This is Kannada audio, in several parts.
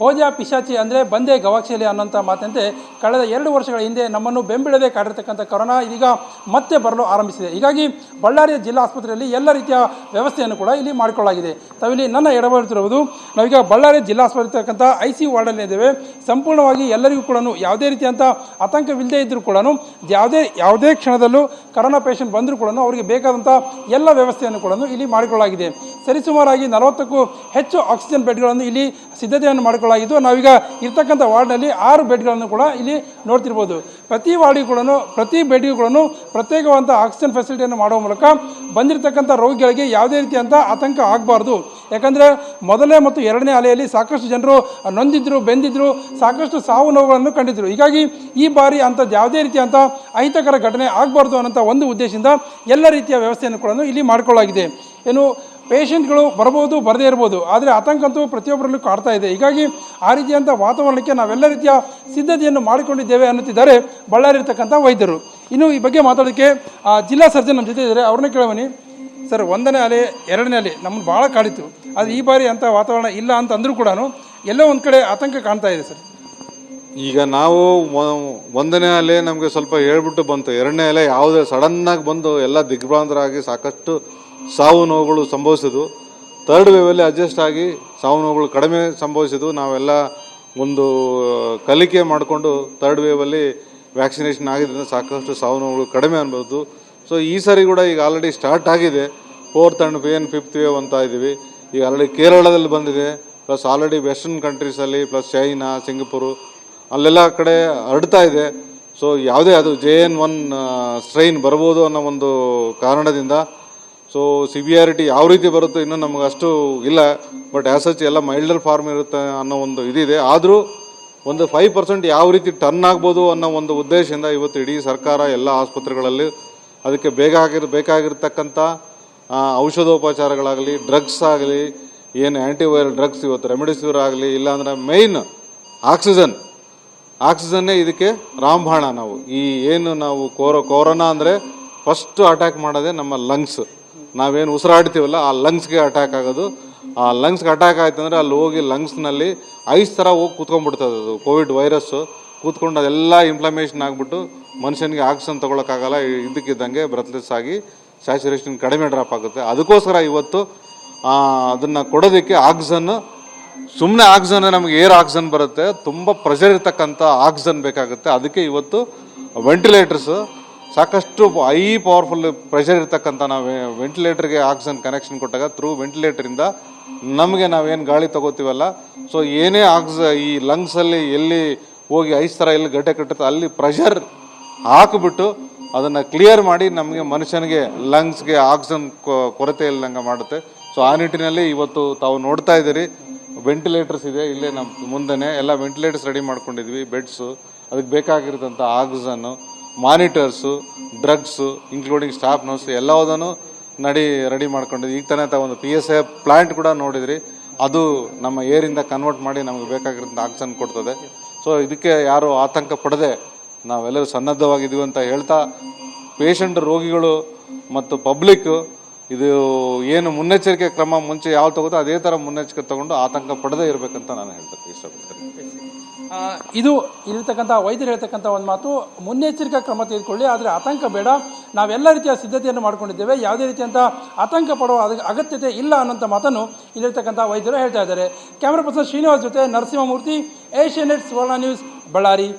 ಹೋಜಾ ಪಿಶಾಚಿ ಅಂದರೆ ಬಂದೇ ಗವಾಕ್ಷಿಯಲ್ಲಿ ಅನ್ನೋಂಥ ಮಾತಂತೆ ಕಳೆದ 2 ವರ್ಷಗಳ ಹಿಂದೆ ನಮ್ಮನ್ನು ಬೆಂಬಿಡದೆ ಕಾಡಿರ್ತಕ್ಕಂಥ ಕೊರೋನಾ ಇದೀಗ ಮತ್ತೆ ಬರಲು ಆರಂಭಿಸಿದೆ. ಹೀಗಾಗಿ ಬಳ್ಳಾರಿಯ ಜಿಲ್ಲಾ ಆಸ್ಪತ್ರೆಯಲ್ಲಿ ಎಲ್ಲ ರೀತಿಯ ವ್ಯವಸ್ಥೆಯನ್ನು ಕೂಡ ಇಲ್ಲಿ ಮಾಡಿಕೊಳ್ಳಲಾಗಿದೆ. ತಾವಿಲ್ಲಿ ನನ್ನ ಎಡಬರುತ್ತಿರುವುದು ನಾವೀಗ ಬಳ್ಳಾರಿ ಜಿಲ್ಲಾ ಆಸ್ಪತ್ರೆ ಇರ್ತಕ್ಕಂಥ ICU ವಾರ್ಡಲ್ಲಿ ಇದ್ದೇವೆ. ಸಂಪೂರ್ಣವಾಗಿ ಎಲ್ಲರಿಗೂ ಕೂಡ ಯಾವುದೇ ರೀತಿಯಂಥ ಆತಂಕವಿಲ್ಲದೆ ಇದ್ದರೂ ಕೂಡ ಯಾವುದೇ ಕ್ಷಣದಲ್ಲೂ ಕೊರೋನಾ ಪೇಷಂಟ್ ಬಂದರೂ ಕೂಡ ಅವರಿಗೆ ಬೇಕಾದಂಥ ಎಲ್ಲ ವ್ಯವಸ್ಥೆಯನ್ನು ಕೂಡ ಇಲ್ಲಿ ಮಾಡಿಕೊಳ್ಳಲಾಗಿದೆ. ಸರಿಸುಮಾರಾಗಿ 40ಕ್ಕೂ ಹೆಚ್ಚು ಆಕ್ಸಿಜನ್ ಬೆಡ್ಗಳನ್ನು ಇಲ್ಲಿ ಸಿದ್ಧತೆಯನ್ನು ಮಾಡಿಕೊಳ್ಳಲಾಗಿದ್ದು, ನಾವೀಗ ಇರ್ತಕ್ಕಂಥ ವಾರ್ಡ್ನಲ್ಲಿ 6 ಬೆಡ್ಗಳನ್ನು ಕೂಡ ಇಲ್ಲಿ ನೋಡ್ತಿರ್ಬೋದು. ಪ್ರತಿ ವಾರ್ಡಿಗೂ ಕೂಡ ಪ್ರತಿ ಬೆಡ್ಗೂ ಕೂಡ ಪ್ರತ್ಯೇಕವಾದಂಥ ಆಕ್ಸಿಜನ್ ಫೆಸಿಲಿಟಿಯನ್ನು ಮಾಡುವ ಮೂಲಕ ಬಂದಿರತಕ್ಕಂಥ ರೋಗಿಗಳಿಗೆ ಯಾವುದೇ ರೀತಿಯಂಥ ಆತಂಕ ಆಗಬಾರ್ದು. ಯಾಕಂದರೆ ಮೊದಲನೇ ಮತ್ತು 2ನೇ ಅಲೆಯಲ್ಲಿ ಸಾಕಷ್ಟು ಜನರು ನೊಂದಿದ್ರು, ಬೆಂದಿದ್ರು, ಸಾಕಷ್ಟು ಸಾವು ನೋವುಗಳನ್ನು ಕಂಡಿದ್ದರು. ಹೀಗಾಗಿ ಈ ಬಾರಿ ಅಂಥದ್ದು ಯಾವುದೇ ರೀತಿಯಂಥ ಅಹಿತಕರ ಘಟನೆ ಆಗಬಾರ್ದು ಅನ್ನೋಂಥ ಒಂದು ಉದ್ದೇಶದಿಂದ ಎಲ್ಲ ರೀತಿಯ ವ್ಯವಸ್ಥೆಯನ್ನು ಕೂಡ ಇಲ್ಲಿ ಮಾಡಿಕೊಳ್ಳಲಾಗಿದೆ. ಏನು ಪೇಷಂಟ್ಗಳು ಬರ್ಬೋದು, ಬರದೇ ಇರ್ಬೋದು, ಆದರೆ ಆತಂಕ ಅಂತೂ ಪ್ರತಿಯೊಬ್ಬರಲ್ಲೂ ಕಾಡ್ತಾ ಇದೆ. ಹೀಗಾಗಿ ಆ ರೀತಿಯಂಥ ವಾತಾವರಣಕ್ಕೆ ನಾವೆಲ್ಲ ರೀತಿಯ ಸಿದ್ಧತೆಯನ್ನು ಮಾಡಿಕೊಂಡಿದ್ದೇವೆ ಅನ್ನುತ್ತಿದ್ದಾರೆ ಬಳ್ಳಾರಿ ಇರ್ತಕ್ಕಂಥ ವೈದ್ಯರು. ಇನ್ನು ಈ ಬಗ್ಗೆ ಮಾತಾಡೋದಕ್ಕೆ ಜಿಲ್ಲಾ ಸರ್ಜನ್ ನಮ್ಮ ಜೊತೆ ಇದ್ದಾರೆ, ಅವ್ರನ್ನ ಕೇಳಬನ್ನಿ. ಸರ್, 1ನೇ ಅಲೆ 2ನೇ ಅಲೆ ನಮ್ಮನ್ನು ಭಾಳ ಕಾಡಿತ್ತು, ಆದರೆ ಈ ಬಾರಿ ಅಂಥ ವಾತಾವರಣ ಇಲ್ಲ ಅಂತ ಅಂದರೂ ಕೂಡ ಎಲ್ಲೋ ಒಂದು ಕಡೆ ಆತಂಕ ಕಾಣ್ತಾ ಇದೆ ಸರ್. ಈಗ ನಾವು 1ನೇ ಅಲೆ ನಮಗೆ ಸ್ವಲ್ಪ ಹೇಳ್ಬಿಟ್ಟು ಬಂತು, 2ನೇ ಅಲೆ ಯಾವುದೇ ಸಡನ್ನಾಗಿ ಬಂದು ಎಲ್ಲ ದಿಗ್ಭ್ರಾಂತರಾಗಿ ಸಾಕಷ್ಟು ಸಾವು ನೋವುಗಳು ಸಂಭವಿಸಿದ್ವು. 3rd ವೇವಲ್ಲಿ ಅಡ್ಜಸ್ಟ್ ಆಗಿ ಸಾವು ನೋವುಗಳು ಕಡಿಮೆ ಸಂಭವಿಸಿದ್ವು. ನಾವೆಲ್ಲ ಒಂದು ಕಲಿಕೆ ಮಾಡಿಕೊಂಡು 3rd ವೇವಲ್ಲಿ ವ್ಯಾಕ್ಸಿನೇಷನ್ ಆಗಿದ್ದರಿಂದ ಸಾಕಷ್ಟು ಸಾವು ನೋವುಗಳು ಕಡಿಮೆ ಅನ್ಬೋದು. ಸೊ ಈ ಸಾರಿ ಕೂಡ ಈಗ ಆಲ್ರೆಡಿ ಸ್ಟಾರ್ಟ್ ಆಗಿದೆ. 4th ಆ್ಯಂಡ್ 5th ವೇವ್ ಅಂತ ಇದ್ದೀವಿ. ಈಗ ಆಲ್ರೆಡಿ ಕೇರಳದಲ್ಲಿ ಬಂದಿದೆ, ಪ್ಲಸ್ ಆಲ್ರೆಡಿ ವೆಸ್ಟರ್ನ್ ಕಂಟ್ರೀಸಲ್ಲಿ, ಪ್ಲಸ್ ಚೈನಾ, ಸಿಂಗಪುರು ಅಲ್ಲೆಲ್ಲ ಕಡೆ ಹರಡ್ತಾ ಇದೆ. ಸೊ ಯಾವುದೇ ಅದು JN1 ಸ್ಟ್ರೈನ್ ಬರ್ಬೋದು ಅನ್ನೋ ಒಂದು ಕಾರಣದಿಂದ ಸೊ ಸಿವಿಯಾರಿಟಿ ಯಾವ ರೀತಿ ಬರುತ್ತೋ ಇನ್ನೂ ನಮಗೆ ಅಷ್ಟು ಇಲ್ಲ. ಬಟ್ ಆ್ಯಸ್ ಸಚ್ ಎಲ್ಲ ಮೈಲ್ಡರ್ ಫಾರ್ಮ್ ಇರುತ್ತೆ ಅನ್ನೋ ಒಂದು ಇದಿದೆ. ಆದರೂ ಒಂದು 5% ಯಾವ ರೀತಿ ಟರ್ನ್ ಆಗ್ಬೋದು ಅನ್ನೋ ಒಂದು ಉದ್ದೇಶದಿಂದ ಇವತ್ತು ಇಡೀ ಸರ್ಕಾರ ಎಲ್ಲ ಆಸ್ಪತ್ರೆಗಳಲ್ಲಿ ಅದಕ್ಕೆ ಬೇಕಾಗಿರ್ತಕ್ಕಂಥ ಔಷಧೋಪಚಾರಗಳಾಗಲಿ, ಡ್ರಗ್ಸ್ ಆಗಲಿ, ಏನು ಆ್ಯಂಟಿವೈರಲ್ ಡ್ರಗ್ಸ್ ಇವತ್ತು ರೆಮಿಡಿಸಿವಿರ್ ಆಗಲಿ, ಇಲ್ಲಾಂದರೆ ಮೈನ್ ಆಕ್ಸಿಜನ್ನೇ ಇದಕ್ಕೆ ರಾಮಬಾಣ. ನಾವು ಈ ಏನು ನಾವು ಕೊರೋನಾ ಅಂದರೆ ಫಸ್ಟು ಅಟ್ಯಾಕ್ ಮಾಡೋದೇ ನಮ್ಮ ಲಂಗ್ಸ್. ನಾವೇನು ಉಸಿರಾಡ್ತೀವಲ್ಲ ಆ ಲಂಗ್ಸ್ಗೆ ಅಟ್ಯಾಕ್ ಆಗೋದು. ಆ ಲಂಗ್ಸ್ಗೆ ಅಟ್ಯಾಕ್ ಆಯ್ತು ಅಂದರೆ ಅಲ್ಲಿ ಹೋಗಿ ಲಂಗ್ಸ್ನಲ್ಲಿ ಐಸ್ ಥರ ಹೋಗಿ ಕೂತ್ಕೊಂಡ್ಬಿಡ್ತದೆ. ಅದು ಕೋವಿಡ್ ವೈರಸ್ಸು ಕೂತ್ಕೊಂಡು ಅದೆಲ್ಲ ಇನ್ಫ್ಲಮೇಷನ್ ಆಗಿಬಿಟ್ಟು ಮನುಷ್ಯನಿಗೆ ಆಕ್ಸಿಜನ್ ತೊಗೊಳಕ್ಕಾಗಲ್ಲ. ಇದಕ್ಕಿದ್ದಂಗೆ ಬ್ರೆತ್ಲೆಸ್ ಆಗಿ ಸ್ಯಾಚುರೇಷನ್ ಕಡಿಮೆ ಡ್ರಾಪ್ ಆಗುತ್ತೆ. ಅದಕ್ಕೋಸ್ಕರ ಇವತ್ತು ಅದನ್ನು ಕೊಡೋದಕ್ಕೆ ಆಕ್ಸಿಜನ್ನು, ಸುಮ್ಮನೆ ಆಕ್ಸಿಜನ್ ನಮಗೆ ಏರ್ ಆಕ್ಸಿಜನ್ ಬರುತ್ತೆ, ತುಂಬ ಪ್ರೆಷರ್ ಇರ್ತಕ್ಕಂಥ ಆಕ್ಸಿಜನ್ ಬೇಕಾಗುತ್ತೆ. ಅದಕ್ಕೆ ಇವತ್ತು ವೆಂಟಿಲೇಟರ್ಸು ಸಾಕಷ್ಟು ಪವರ್ಫುಲ್ ಪ್ರೆಷರ್ ಇರ್ತಕ್ಕಂಥ ನಾವು ವೆಂಟಿಲೇಟರ್ಗೆ ಆಕ್ಸಿಜನ್ ಕನೆಕ್ಷನ್ ಕೊಟ್ಟಾಗ ಥ್ರೂ ವೆಂಟಿಲೇಟರಿಂದ ನಮಗೆ ನಾವೇನು ಗಾಳಿ ತೊಗೋತೀವಲ್ಲ, ಸೊ ಏನೇ ಈ ಲಂಗ್ಸಲ್ಲಿ ಎಲ್ಲಿ ಹೋಗಿ ಐಸ್ ಥರ ಎಲ್ಲಿ ಗಡ್ಡೆ ಕಟ್ಟುತ್ತೆ ಅಲ್ಲಿ ಪ್ರೆಷರ್ ಹಾಕಿಬಿಟ್ಟು ಅದನ್ನು ಕ್ಲಿಯರ್ ಮಾಡಿ ನಮಗೆ ಮನುಷ್ಯನಿಗೆ ಲಂಗ್ಸ್ಗೆ ಆಕ್ಸಿಜನ್ ಕೊರತೆ ಇಲ್ಲದಂಗೆ ಮಾಡುತ್ತೆ. ಸೊ ಆ ನಿಟ್ಟಿನಲ್ಲಿ ಇವತ್ತು ತಾವು ನೋಡ್ತಾ ಇದ್ದೀರಿ ವೆಂಟಿಲೇಟರ್ಸ್ ಇದೆ ಇಲ್ಲೇ ನಮ್ಮ ಮುಂದೆ ಎಲ್ಲ ವೆಂಟಿಲೇಟರ್ಸ್ ರೆಡಿ ಮಾಡ್ಕೊಂಡಿದ್ವಿ. ಬೆಡ್ಸು, ಅದಕ್ಕೆ ಬೇಕಾಗಿರೋಂಥ ಆಕ್ಸಿಜನ್ನು, ಮಾನಿಟರ್ಸು, ಡ್ರಗ್ಸು, ಇನ್ಕ್ಲೂಡಿಂಗ್ ಸ್ಟಾಫ್ ನರ್ಸ್ ಎಲ್ಲದನ್ನು ರೆಡಿ ಮಾಡ್ಕೊಂಡಿದ್ವಿ. ಈಗ ತಾನೇ ತಾವು ಒಂದು PSA ಪ್ಲ್ಯಾಂಟ್ ಕೂಡ ನೋಡಿದ್ರಿ, ಅದು ನಮ್ಮ ಏರಿಂದ ಕನ್ವರ್ಟ್ ಮಾಡಿ ನಮಗೆ ಬೇಕಾಗಿರೋಂಥ ಆಕ್ಸಿಜನ್ ಕೊಡ್ತದೆ. ಸೊ ಇದಕ್ಕೆ ಯಾರು ಆತಂಕ ಪಡದೆ ನಾವೆಲ್ಲರೂ ಸನ್ನದ್ಧವಾಗಿದ್ದೀವಿ ಅಂತ ಹೇಳ್ತಾ, ಪೇಷಂಟ್, ರೋಗಿಗಳು ಮತ್ತು ಪಬ್ಲಿಕ್ಕು ಇದು ಏನು ಮುನ್ನೆಚ್ಚರಿಕೆ ಕ್ರಮ ಮುಂಚೆ ಯಾವ ತಗೋತೋ ಅದೇ ಥರ ಮುನ್ನೆಚ್ಚರಿಕೆ ತೊಗೊಂಡು ಆತಂಕ ಪಡದೇ ಇರಬೇಕಂತ ನಾನು ಹೇಳ್ತಕ್ಕೆ ಇಷ್ಟಪಡ್ತೀನಿ. ಇದು ಇರತಕ್ಕಂಥ ವೈದ್ಯರು ಹೇಳ್ತಕ್ಕಂಥ ಒಂದು ಮಾತು, ಮುನ್ನೆಚ್ಚರಿಕಾ ಕ್ರಮ ತೆಗೆದುಕೊಳ್ಳಿ, ಆದರೆ ಆತಂಕ ಬೇಡ, ನಾವೆಲ್ಲ ರೀತಿಯ ಸಿದ್ಧತೆಯನ್ನು ಮಾಡ್ಕೊಂಡಿದ್ದೇವೆ, ಯಾವುದೇ ರೀತಿಯಂಥ ಆತಂಕ ಪಡುವ ಅಗತ್ಯತೆ ಇಲ್ಲ ಅನ್ನೋಂಥ ಮಾತನ್ನು ಇಲ್ಲಿರ್ತಕ್ಕಂಥ ವೈದ್ಯರು ಹೇಳ್ತಾ ಇದ್ದಾರೆ. ಕ್ಯಾಮ್ರಾ ಪರ್ಸನ್ ಶ್ರೀನಿವಾಸ್ ಜೊತೆ ನರಸಿಂಹಮೂರ್ತಿ, ಏಷ್ಯಾನೆಟ್ ಸುವರ್ಣ ನ್ಯೂಸ್, ಬಳ್ಳಾರಿ.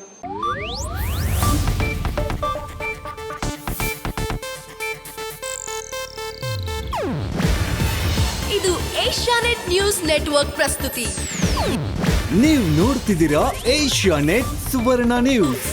ಇದು ಏಷ್ಯಾನೆಟ್ ನ್ಯೂಸ್ ನೆಟ್ವರ್ಕ್ ಪ್ರಸ್ತುತಿ. ನೀವು ನೋಡ್ತಿದ್ದೀರಾ ಏಷ್ಯಾನೆಟ್ ಸುವರ್ಣ ನ್ಯೂಸ್.